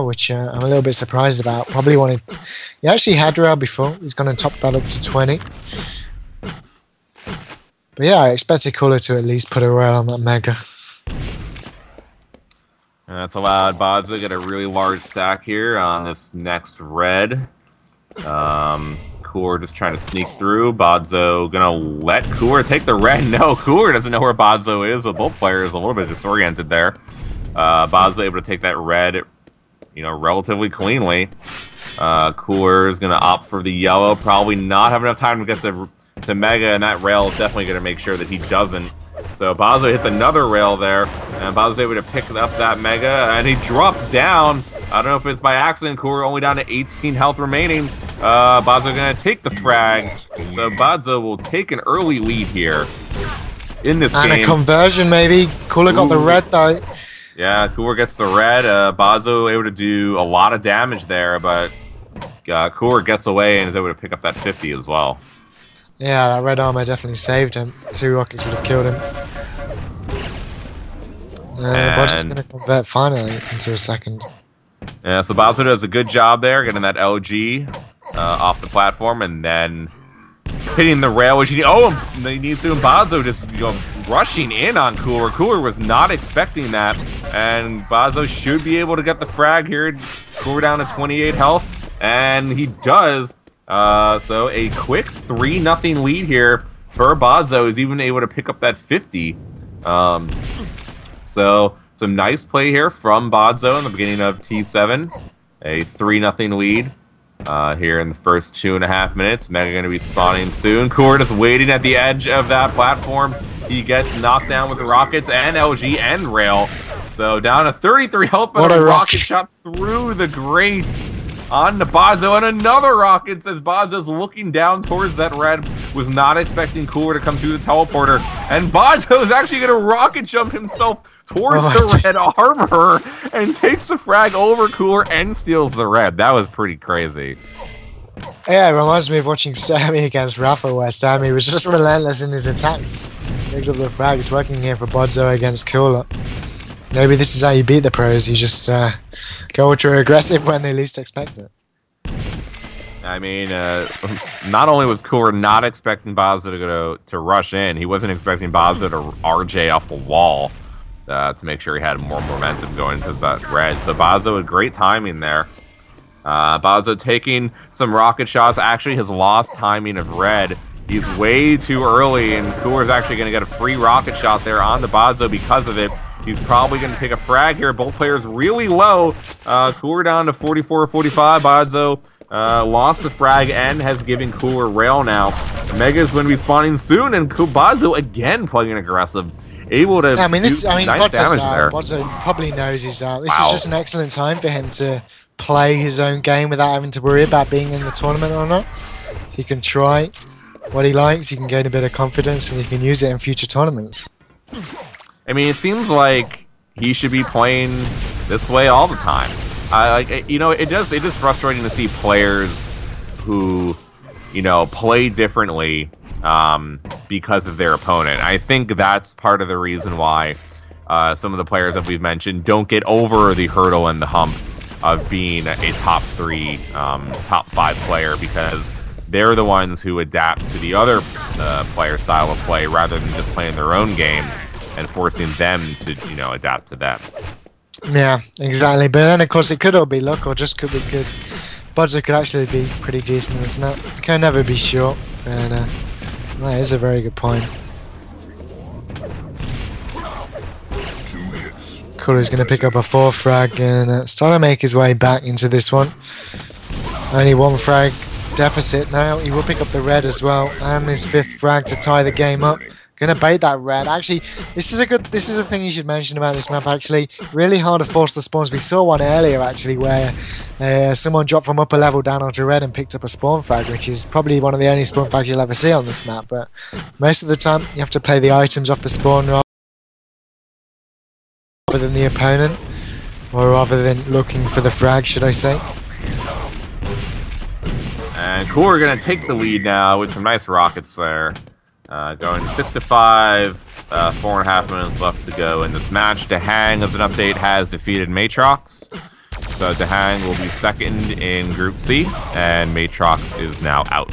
which I'm a little bit surprised about. Probably wanted... He actually had rail before. He's going to top that up to 20. But yeah, I expected Cooler to at least put a rail on that Mega. And that's allowed bodzo to get a really large stack here on this next red. Cooler just trying to sneak through. Bodzo gonna let Cooler take the red. No, Cooler doesn't know where Bodzo is, so both players a little bit disoriented there. Bodzo able to take that red, you know, relatively cleanly. Cooler is gonna opt for the yellow. Probably not have enough time to get to Mega, and that rail is definitely gonna make sure that he doesn't. So Bodzo hits another rail there, and Bozzo's able to pick up that Mega, and he drops down. I don't know if it's by accident. Cooler only down to 18 health remaining. Bodzo gonna take the frag, so Bodzo will take an early lead here in this game. And a conversion maybe. Cooler got the red though. Yeah, Cooler gets the red. Bodzo able to do a lot of damage there, but Cooler gets away and is able to pick up that 50 as well. Yeah, that red armor definitely saved him. 2 rockets would have killed him. Bodzo's going to convert finally into a second. Yeah, so Bodzo does a good job there, getting that LG off the platform, and then hitting the rail, which he needs to. And Bodzo just rushing in on Cooler. Cooler was not expecting that, and Bodzo should be able to get the frag here. Cooler down to 28 health, and he does. So a quick 3-0 lead here for Bodzo. Is even able to pick up that 50. So some nice play here from Bodzo in the beginning of T7. A 3-0 lead here in the first 2.5 minutes. Mega going to be spawning soon. Cooler just waiting at the edge of that platform. He gets knocked down with the rockets and LG and rail. So down to 33 health, but a rocket shot through the grates on the Bodzo, and another rocket as Bodzo's looking down towards that red. Was not expecting Cooler to come through the teleporter, and Bodzo is actually going to rocket jump himself towards the red armor and takes the frag over Cooler and steals the red. That was pretty crazy. Yeah, it reminds me of watching Stammy against Rafa, where Stammy was just relentless in his attacks. Picks up the frag. It's working here for Bodzo against Cooler. Maybe this is how you beat the pros. You just go ultra aggressive when they least expect it. I mean, not only was Cooler not expecting Bodzo to rush in, he wasn't expecting Bodzo to RJ off the wall to make sure he had more momentum going into that red. So Bodzo had great timing there. Bodzo taking some rocket shots. Actually, has lost timing of red. He's way too early, and Cooler's actually going to get a free rocket shot there on the Bodzo because of it. He's probably going to take a frag here. Both players really low. Cooler down to 44-45. Bodzo lost the frag and has given Cooler rail now. Mega's going to be spawning soon, and Bodzo again playing aggressive. Able to do nice damage there. Bodzo probably knows he's out. This is just an excellent time for him to play his own game without having to worry about being in the tournament or not. He can try what he likes, he can gain a bit of confidence, and he can use it in future tournaments. I mean, it seems like he should be playing this way all the time. You know, it is frustrating to see players who, you know, play differently because of their opponent. I think that's part of the reason why some of the players that we've mentioned don't get over the hurdle and the hump of being a top 3, top 5 player, because they're the ones who adapt to the other player style of play rather than just playing their own game and forcing them to, you know, adapt to that. Yeah, exactly. But then, of course, it could all be luck or just could be good. Bodzo could actually be pretty decent in this map. You can never be sure. And that is a very good point. Cooler's going to pick up a 4th frag and start to make his way back into this one. Only 1 frag deficit now. He will pick up the red as well, and his 5th frag to tie the game up. Gonna bait that red. Actually, this is a thing you should mention about this map. Actually, really hard to force the spawns. We saw one earlier actually where someone dropped from upper level down onto red and picked up a spawn frag, which is probably one of the only spawn frags you'll ever see on this map. But most of the time, you have to play the items off the spawn rather than the opponent, or rather than looking for the frag, should I say. And Cooler gonna take the lead now with some nice rockets there. Going 6-5, 4.5 minutes left to go in this match. The Hang, as an update, has defeated Matrox. So Dehang will be second in Group C, and Matrox is now out.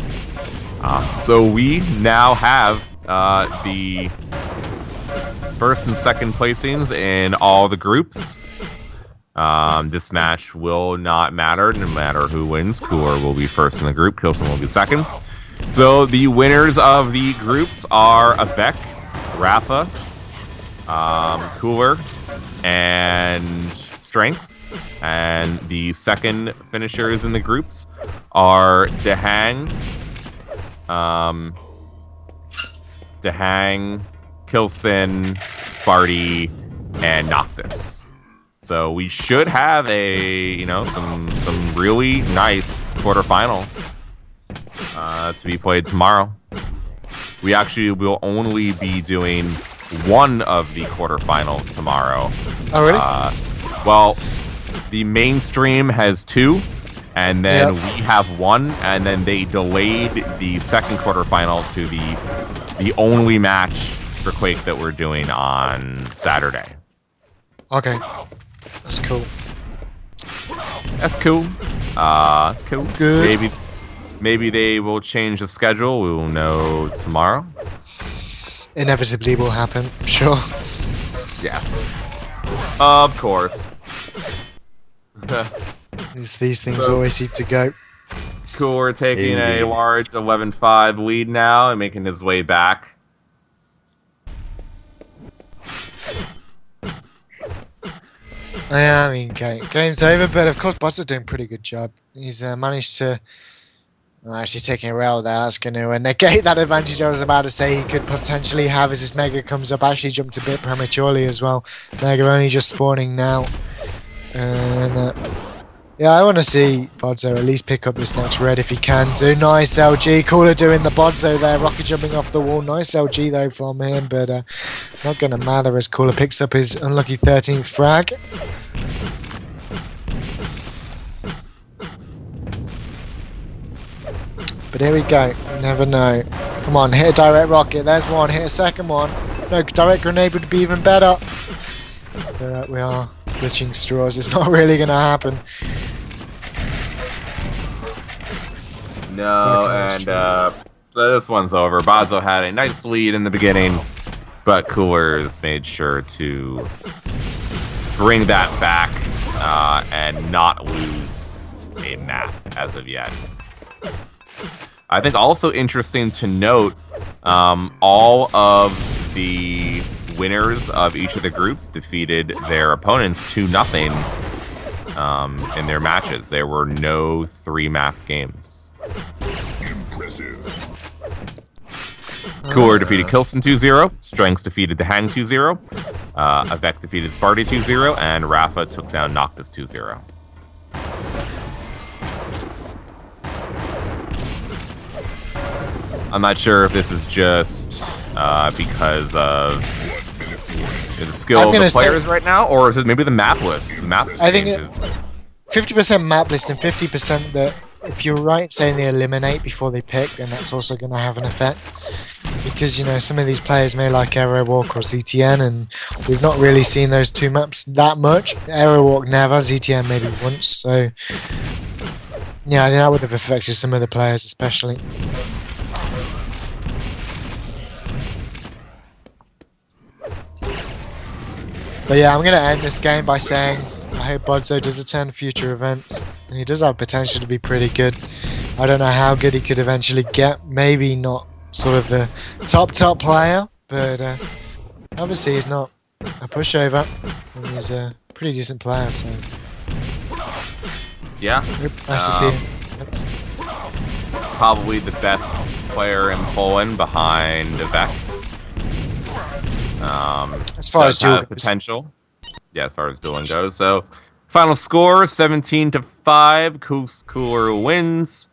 So we now have the first and second placings in all the groups. This match will not matter, no matter who wins. Cooler will be first in the group, Kilson will be second. So the winners of the groups are Avec, Rafa, Cooler, and Strengths. And the second finishers in the groups are Dehang, Kilson, Sparty, and Noctis. So we should have some really nice quarterfinals to be played tomorrow. We actually will only be doing one of the quarterfinals tomorrow. Oh, really? Well, the mainstream has two, and then we have one, and then they delayed the second quarterfinal to the only match for Quake that we're doing on Saturday. Okay. That's cool. That's cool. That's cool. Good. Maybe they will change the schedule. We will know tomorrow. Inevitably will happen, I'm sure. Yes. Of course. These things always seem to go. Cool, we're taking a large 11-5 lead now and making his way back. Yeah, I mean, game's over, but of course, bodzo doing a pretty good job. He's managed to... actually taking a rail there, that's going to negate that advantage I was about to say he could potentially have as this Mega comes up. Actually jumped a bit prematurely as well. Mega only just spawning now. And yeah, I want to see bodzo at least pick up this next red if he can do. Nice LG. Cooler doing the bodzo there. Rocket jumping off the wall. Nice LG though from him, but not going to matter as Cooler picks up his unlucky 13th frag. But here we go. You never know. Come on, hit a direct rocket. There's one. Hit a second one. No, direct grenade would be even better. But we are glitching straws. It's not really going to happen. No, and this one's over. Bodzo had a nice lead in the beginning, but Coolers made sure to bring that back and not lose a map as of yet. I think also interesting to note, all of the winners of each of the groups defeated their opponents 2-0 in their matches. There were no 3-map games. Impressive. Cooler defeated Kilson 2-0, Strengths defeated Dehang 2-0, Avec defeated Sparty 2-0, and Rafa took down Noctis 2-0. I'm not sure if this is just because of the skill of the players right now, or is it maybe the map list? The map list, I think it's 50% map list and 50% that if you're right saying they eliminate before they pick, then that's also going to have an effect. Because, you know, some of these players may like Aerowalk or ZTN, and we've not really seen those two maps that much. Aerowalk never, ZTN maybe once, so yeah, I think that would have affected some of the players especially. But yeah, I'm going to end this game by saying I hope bodzo does attend future events. And he does have potential to be pretty good. I don't know how good he could eventually get. Maybe not sort of the top player. But obviously he's not a pushover. And he's a pretty decent player. So yeah. Nice to see him. That's probably the best player in Poland behind Avec. As far as dueling potential, yeah. As far as dueling goes, so final score 17-5. Cooler wins.